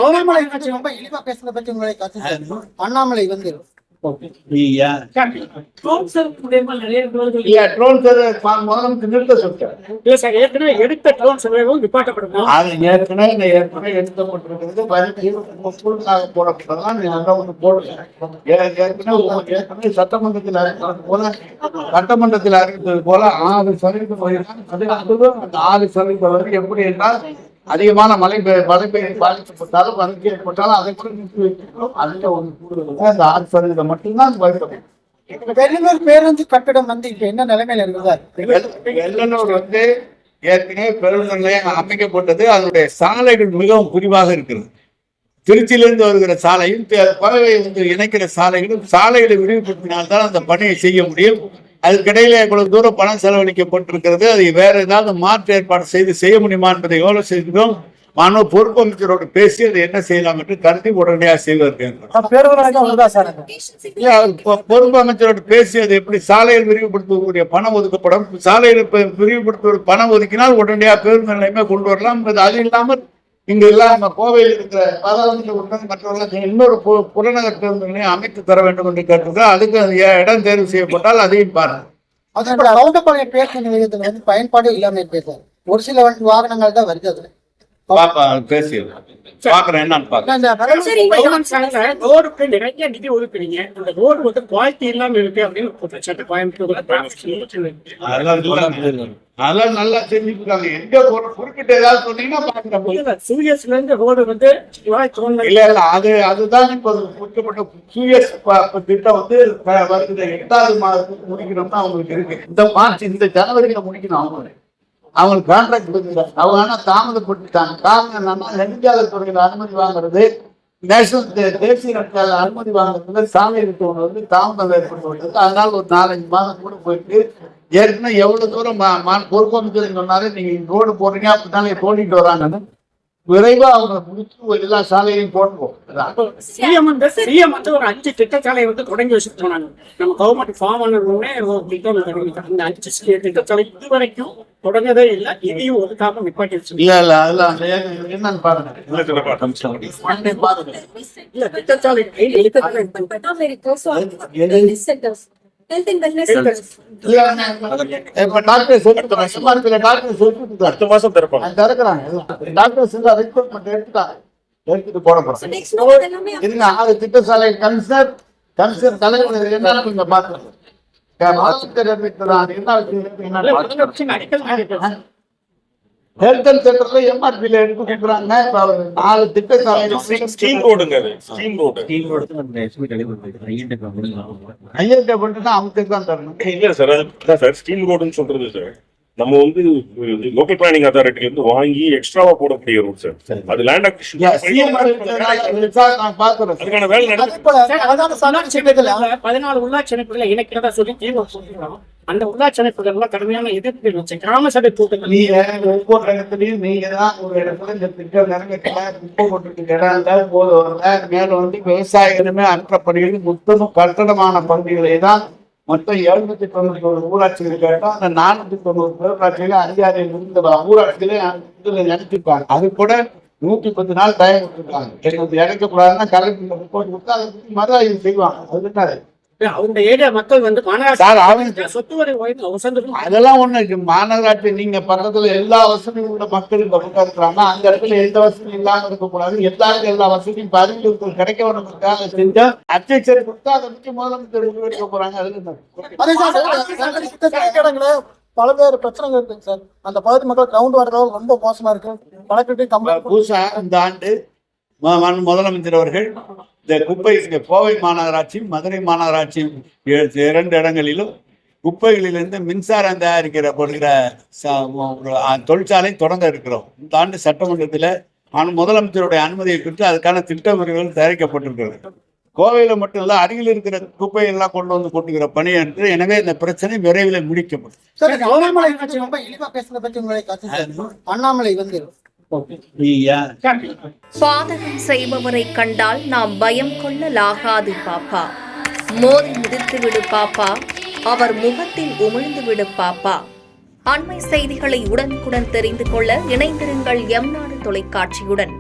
அண்ணாமலை பற்றி ரொம்ப இழிவா பேசுறத பத்தி உங்களுடைய கருத்து. அண்ணாமலை வந்து சட்டமன்றத்தில் அறிவித்தது போல 6% எப்படி என்றால் அதிகமான மழை பெய்து பாதிக்கப்பட்டாலும் வறட்சி ஏற்பட்டாலும் அதை கூட நிறுத்தி வைக்கிறோம். அதுல ஒரு கூடுதல் அந்த 6% மட்டும்தான் பெரியவர் பேருந்து கட்டடம் வந்து இப்ப என்ன நிலைமையில இருக்குதா? வெள்ளனூர் வந்து ஏற்கனவே பேருந்து நிலையம் அமைக்கப்பட்டது. அதனுடைய சாலைகள் மிகவும் குறிவாக இருக்கிறது. திருச்சியிலிருந்து வருகிற சாலையும் பறவை வந்து இணைக்கிற சாலைகளும் சாலைகளை விரிவுபடுத்தினால்தான் அந்த பணியை செய்ய முடியும். அதுக்கிடையில இவ்வளவு தூரம் பணம் செலவழிக்கப்பட்டிருக்கிறது. அதை வேற ஏதாவது மாற்று ஏற்பாடு செய்ய முடியுமா என்பதை எவ்வளவு செய்கிறோம். மாணவ பொறுப்பு அமைச்சரோடு பேசி அதை என்ன செய்யலாம் என்று கருதி உடனடியாக செய்வதற்கு பொறுப்பு அமைச்சரோடு பேசி அதை எப்படி சாலையில் விரிவுபடுத்தக்கூடிய பணம் ஒதுக்கப்படும். சாலையில் விரிவுபடுத்துவது பணம் ஒதுக்கினால் உடனடியாக பேருந்து நிலையமே கொண்டு வரலாம். அது இல்லாமல் இங்கு இல்லாம கோவையில் இருக்கிற பாராளுமன்ற மற்றவர்கள் இன்னொரு புறநகர் பேருந்து நிலையம் அமைத்து தர வேண்டும் என்று கேட்டிருக்கோம். அதுக்கு இடம் தேர்வு செய்யப்பட்டால் அதையும் பாருங்க. பேருந்து நிலையத்தில் வந்து பயன்பாடு இல்லாமல் பேசுறாரு. ஒரு சில வாகனங்கள் தான் வருது. அதுல பேசி பாக்குறேன் என்னன்னு நிறைய நிதி ஒதுக்குறீங்க. அந்த ரோடு வந்து குவாலிட்டி இல்லாம இருக்கு அப்படின்னு அதெல்லாம் நல்லா செஞ்சுருக்காங்க. எங்க குறிப்பிட்ட ஏதாவது சொன்னீங்கன்னா சூரியஸ்ல இருந்து ரோடு வந்து இல்ல அதுதான் இப்ப குறிப்பிட்ட சூரியஸ் திட்டம் வந்து வருகிற 8வது மாதத்துக்கு முடிக்கணும்னு அவங்களுக்கு இருக்கு. இந்த மார்ச் இந்த ஜனவரியில முடிக்கணும். அவங்களுக்கு கான்ட்ராக்ட் கொடுக்குறாங்க. அவங்க ஆனா தாமதப்பட்டுட்டாங்க. காரணம் என்னன்னா நெடுஞ்சாலைத்துறையில அனுமதி வாங்குறது, நேஷனல் தேசிய நெடுஞ்சாலை அனுமதி வாங்குறதுல சாலை இருக்கவங்க வந்து தாமதம் ஏற்பட்டு. அதனால ஒரு 4-5 மாதம் கூட போயிட்டு ஏற்கனவே எவ்வளவு தூரம் பொறுப்பு அமைச்சர் சொன்னாரு, நீங்க ரோடு போடுறீங்க அப்படின்னாலே தோண்டிட்டு வராங்கன்னு விரைவா அவங்க முடிச்சு எல்லா சாலையையும் போட்டுவோம். சிஎம் வந்து ஒரு 5 திட்டச்சாலை வந்து தொடங்கி வச்சுட்டு போனாங்க. நம்ம கவர்மெண்ட் ஃபார்ம் பண்ணணும்னே அந்த 5 திட்டச்சாலை இதுவரைக்கும் தொடங்கவே இல்லை. இதையும் ஒதுக்காம நிப்பாட்டி வச்சு இல்ல அதெல்லாம் என்னன்னு பாருங்க. இல்ல திட்டச்சாலை அடுத்த மாசம் எடுத்துட்டு போட போறோம். 6 திட்டசாலை கன்சர் தலைவர் என்ன பாக்குறது. ஹெல்த் அண்ட் சென்டர்ல எம்ஆர்பில எடுத்து கொடுக்குறாங்க. 4 திட்டசாலை ஐயர்கிட்ட பண்ணிட்டு அவங்க தான் தரணும். இல்ல சார் ஸ்கீம் ரோடுன்னு சொல்றது சார் நம்ம வந்து லோக்கல் பிளானிங் அத்தாரிட்டில இருந்து வாங்கி எக்ஸ்ட்ராவா போடக்கூடிய ரோட் சார். அது லேண்ட் அக்விசிஷன் 14 உள்ளாட்சி அமைப்புகளை இணைக்கிறதா சொல்லி சொல்லிடுறோம். அந்த உள்ளாட்சி அமைப்புகள் கடுமையான எதிர்ப்பு வச்சு கிராம சபை கூட்டங்கள் ஒவ்வொரு இடத்துலயும் நீங்க தான் ஒரு இடத்துல இந்த திட்டம் நிறைவேற்றல குப்பை போட்டு இடம் போது மேல வந்து விவசாயிகளுமே அற்ற பணிகள் மொத்தமும் கட்டடமான பகுதிகளை தான் மொத்தம் 791 ஊராட்சிகள் கேட்டோம். அந்த 490 ஊராட்சியில அதிகாரிகள் இருந்த ஊராட்சிகளே நினைச்சிருப்பாங்க. அது கூட 110 நாள் டைம் கொடுத்துருக்காங்க. இறக்கக்கூடாதுன்னா கலெக்டர் ரிப்போர்ட் கொடுத்தா அதை பத்தி மறு ஆய்வு செய்வாங்க. அது அவங்க ஏரியா மக்கள் வந்து சொத்து வரி அதெல்லாம் ஒண்ணு மாநகராட்சி நீங்க பக்கத்துல எல்லா வசதியும் உள்ள மக்கள் இருக்கிறாங்க. அந்த இடத்துல எந்த வசதியும் இல்லாம இருக்கக்கூடாது. எல்லாருக்கும் எல்லா வசதியும் அறிவிப்பு கிடைக்க வேணும்னுக்காக செஞ்சா அச்சரி கொடுத்தா அதை பற்றி முதலமைச்சர் முடிவெடுக்க போறாங்க. அதுல பல்வேறு பிரச்சனைகள் இருக்குங்க சார். அந்த பகுதி மக்கள் கிரவுண்ட் வாட்டர் ரொம்ப மோசமா இருக்கு. பல புதுசா இந்த ஆண்டு முதலமைச்சர் அவர்கள் இந்த குப்பை கோவை மாநகராட்சியும் மதுரை மாநகராட்சியும் 2 இடங்களிலும் குப்பைகளிலிருந்து மின்சாரம் தயாரிக்கப்படுகிற தொழிற்சாலை தொடங்க இருக்கிறோம். இந்த ஆண்டு சட்டமன்றத்தில் முதலமைச்சருடைய அனுமதியை பெற்று அதுக்கான திட்ட முறைகள் தயாரிக்கப்பட்டிருக்கிறது. கோவையில மட்டும் இல்ல, அருகில் இருக்கிற குப்பை எல்லாம் கொண்டு வந்து கொட்டுகிற பணி என்று. எனவே இந்த பிரச்சனை விரைவில் முடிக்கப்படும். அண்ணாமலை ரொம்ப இழிவா பேசுறத பத்தி உங்களுடைய கருத்து. அண்ணாமலை வந்து பாதகம் செய்பவரை கண்டால் நாம் பயம் கொள்ளலாகாது பாப்பா. மோதி மிதித்து விடு பாப்பா, அவர் முகத்தில் உமிழ்ந்து விடு பாப்பா. அண்மை செய்திகளை உடனுக்குடன் தெரிந்து கொள்ள இணைந்திருங்கள் எம் நாடு தொலைக்காட்சியுடன்.